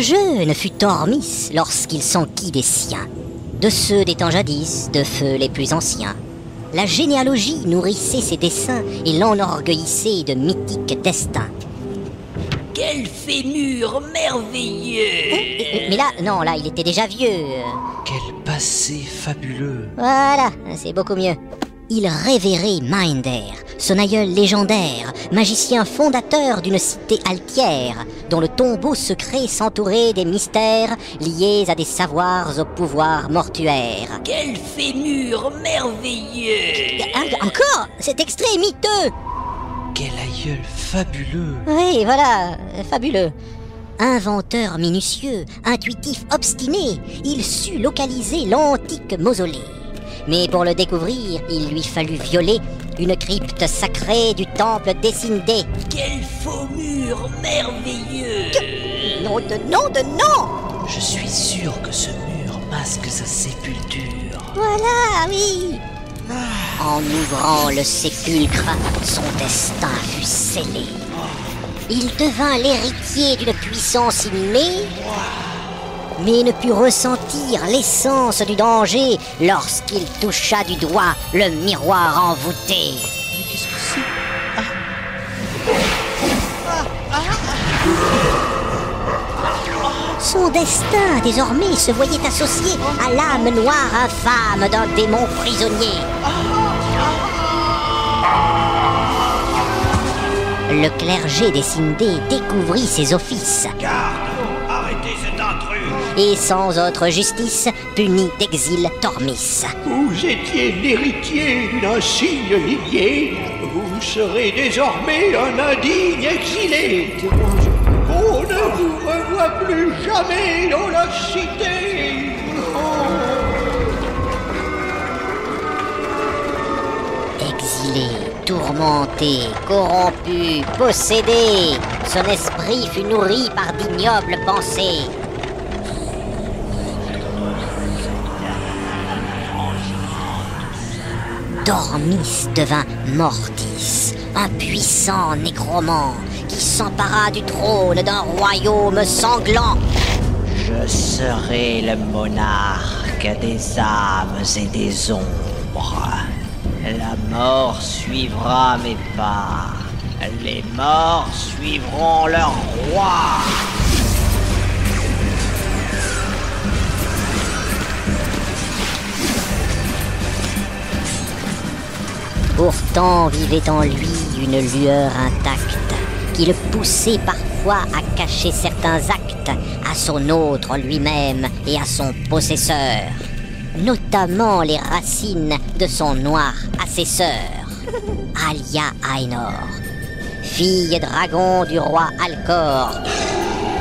jeune fut Tormis lorsqu'il s'enquit des siens, de ceux des temps jadis, de feux les plus anciens. La généalogie nourrissait ses desseins et l'enorgueillissait de mythiques destins. Quel fémur merveilleux! Mais là, non, là, il était déjà vieux. Quel passé fabuleux! Voilà, c'est beaucoup mieux. Il révérait Minder, son aïeul légendaire, magicien fondateur d'une cité altière, dont le tombeau secret s'entourait des mystères liés à des savoirs au pouvoir mortuaire. Quel fémur merveilleux! Encore? Cet extrait est miteux! Quel aïeul fabuleux! Oui, voilà, fabuleux. Inventeur minutieux, intuitif obstiné, il sut localiser l'antique mausolée. Mais pour le découvrir, il lui fallut violer une crypte sacrée du temple d'Essindé. Quel faux mur merveilleux! Non de non de non! Je suis sûr que ce mur masque sa sépulture. Voilà, oui! En ouvrant le sépulcre, son destin fut scellé. Il devint l'héritier d'une puissance inouïe, mais ne put ressentir l'essence du danger lorsqu'il toucha du doigt le miroir envoûté. Mais qu'est-ce que c'est? Son destin désormais se voyait associé à l'âme noire infâme d'un démon prisonnier. Le clergé d'Essindé découvrit ses offices. Garde! Arrêtez cet intrus! Et sans autre justice, punit d'exil Tormis. Vous étiez l'héritier d'une insigne lignée. Vous serez désormais un indigne exilé. On ne vous revoit plus jamais dans la cité. Exilé, tourmenté, corrompu, possédé, son esprit fut nourri par d'ignobles pensées. Tormis devint Mortis, un puissant nécromant qui s'empara du trône d'un royaume sanglant. Je serai le monarque des âmes et des ombres. La mort suivra mes pas. Les morts suivront leur roi. Pourtant vivait en lui une lueur intacte qui le poussait parfois à cacher certains actes à son autre lui-même et à son possesseur, notamment les racines de son noir assesseur, Alia Ainor, fille dragon du roi Alcor,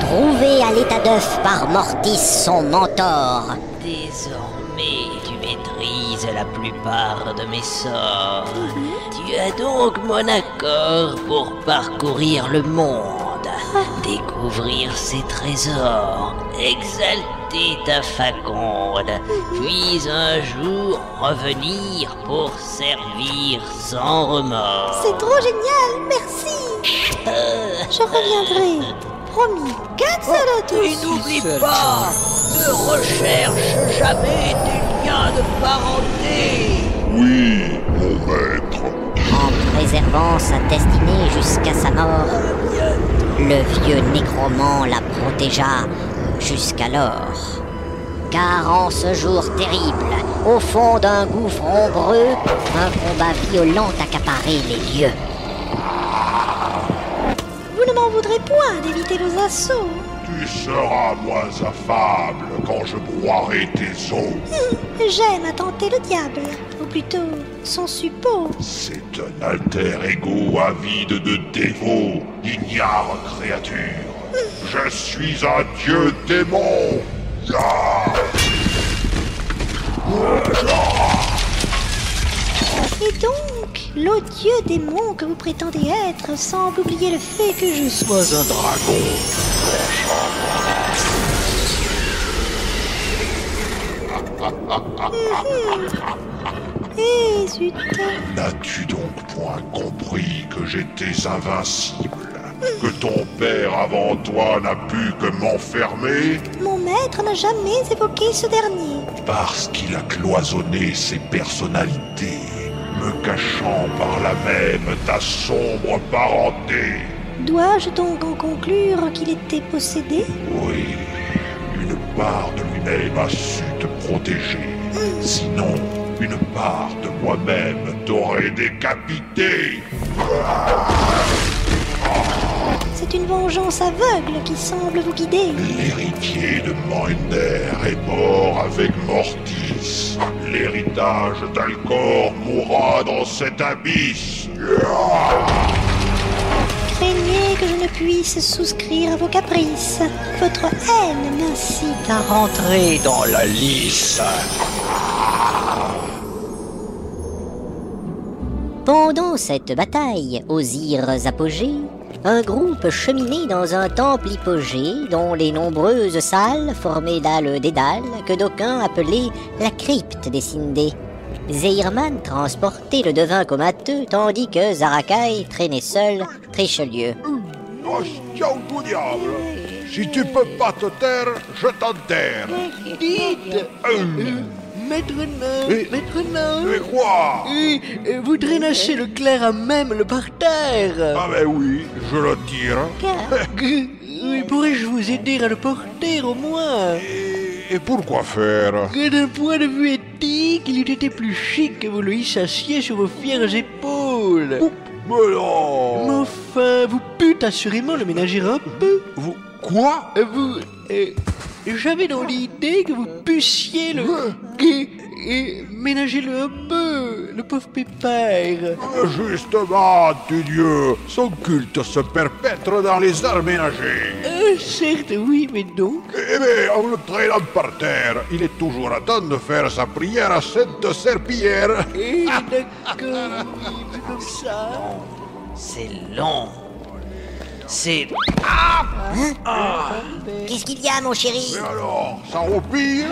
trouvée à l'état d'œuf par Mortis son mentor. Désormais, tu maîtrises la plupart de mes sorts. Tu as donc mon accord pour parcourir le monde, découvrir ses trésors, exalter ta faconde, puis un jour revenir pour servir sans remords. C'est trop génial, merci. Je reviendrai, promis. Et n'oublie pas, ne recherche jamais des liens de parenté. Oui, mon maître. En préservant sa destinée jusqu'à sa mort, le vieux nécromant la protégea jusqu'alors. Car en ce jour terrible, au fond d'un gouffre ombreux, un combat violent accaparait les lieux. Vous ne m'en voudrez point d'éviter vos assauts. Tu seras moins affable quand je broierai tes os. J'aime à tenter le diable, ou plutôt son suppôt. C'est un alter ego avide de dévots, ignare créature. Je suis un dieu démon. Et donc, l'odieux démon que vous prétendez être semble oublier le fait que je sois un dragon. Zut. N'as-tu donc point compris que j'étais invincible? Que ton père avant toi n'a pu que m'enfermer Mon maître n'a jamais évoqué ce dernier. parce qu'il a cloisonné ses personnalités, me cachant par là même ta sombre parenté. Dois-je donc en conclure qu'il était possédé? Oui, une part de lui-même a su te protéger. Sinon, une part de moi-même t'aurait décapité. C'est une vengeance aveugle qui semble vous guider. L'héritier de Moender est mort avec Mortis. L'héritage d'Alcor mourra dans cet abysse. Craignez que je ne puisse souscrire à vos caprices. Votre haine m'incite à Rentrez dans la lice. Pendant cette bataille aux ires apogées, un groupe cheminait dans un temple hypogée dont les nombreuses salles formaient dalles des dalles que d'aucuns appelaient la crypte des Sindé. Zehirman transportait le devin comateux tandis que Zarakai traînait seul Trichelieu. Hostia au diable! Si tu peux pas te taire, je t'enterre! Dites, Maître Nain, Maître Nain, Mais quoi? vous drainachez le clair à même le parterre. Ah ben oui, je le tire. Pourrais-je vous aider à le porter au moins? Et pourquoi faire? Que d'un point de vue éthique, il eût été plus chic que vous le hissassiez sur vos fières épaules. Mais non! Mais enfin, vous pûtes assurément le ménager un peu. Vous... Quoi? J'avais dans l'idée que vous puissiez le... ménager-le un peu, le pauvre pépère. Justement, tu Dieu, son culte se perpètre dans les arts ménagers. Certes, oui, mais non. Eh bien, en le traînant par terre, il est toujours à temps de faire sa prière à Sainte Serpillière. D'accord, oui, c'est comme ça. C'est long. C'est... Qu'est-ce qu'il y a, mon chéri? Mais alors, ça roupille?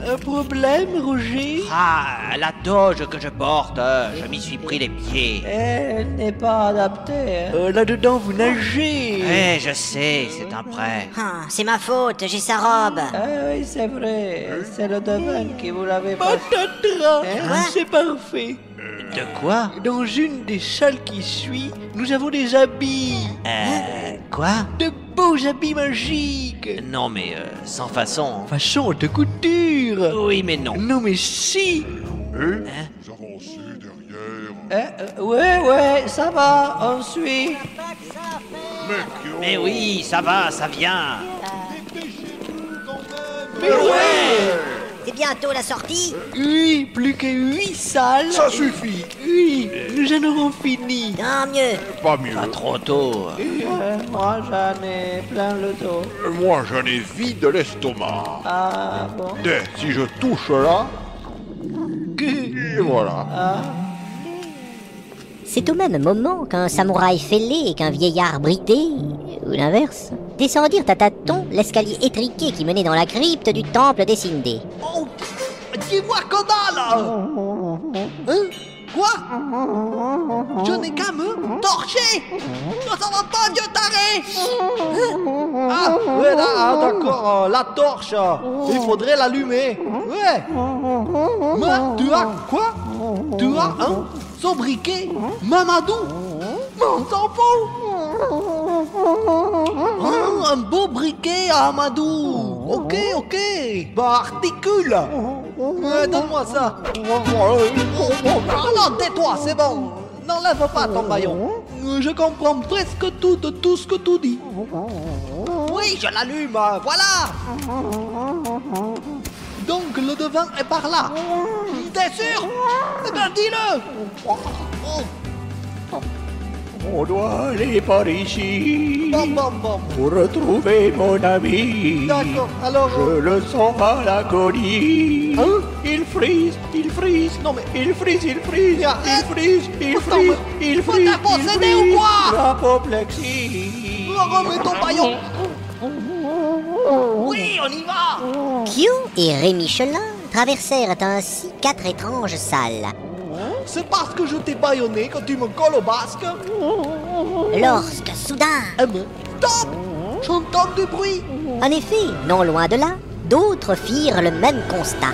Un problème, Roger? Ah, la doge que je porte, je m'y suis pris les pieds. Elle n'est pas adaptée. Là-dedans, vous nagez. Eh, je sais, c'est un prêt. Ah, c'est ma faute, j'ai sa robe. Ah oui, c'est vrai. C'est le devin qui vous l'avait passé. Patatras, Quoi? c'est parfait. De quoi? Dans une des salles qui suit, nous avons des habits. Quoi? De beaux habits magiques. Non mais, sans façon. Façon de couture. Oui mais non. Non mais si. Vous avancez derrière. Ouais, ça va, on suit. Mais oui, ça va, ça vient. Mais ouais. C'est bientôt la sortie? Oui, plus que 8 salles. Ça suffit. Oui, nous en aurons fini. Non, mieux. Pas mieux. Pas trop tôt. Moi, j'en ai plein le dos. Moi, j'en ai vide l'estomac. Ah bon? Si je touche là, et voilà. C'est au même moment qu'un samouraï fêlé et qu'un vieillard bridé, ou l'inverse, descendirent à tâtons l'escalier étriqué qui menait dans la crypte du temple des Sindé. Oh, dis-moi qu'on a là. Hein? Quoi? Je n'ai qu'à me torcher. Ça va pas, vieux taré. Ah, ouais, d'accord, la torche. Il faudrait l'allumer. Ouais. Mais tu as quoi? Tu as un sobriquet? Mamadou? Mon tampon? Un beau briquet à Amadou. Ok. Bah, articule. Donne-moi ça. Non, tais-toi, c'est bon. N'enlève pas ton maillot. Je comprends presque tout de tout ce que tu dis. Oui, je l'allume, voilà. Donc le devin est par là. T'es sûr? Eh ben dis-le. On doit aller par ici Bon. pour retrouver mon ami. D'accord, alors... Je le sens à l'agonie. Hein? Il frise. Non, mais... Il frise. Il Faut frise. t'en posséder ou quoi? L'apoplexie. Remets ton maillot. Oui, on y va. Kyo et Rémi Chelin traversèrent ainsi 4 étranges salles. C'est parce que je t'ai bâillonné quand tu me colles au basque. Lorsque soudain. Stop! J'entends du bruit. En effet, non loin de là, d'autres firent le même constat.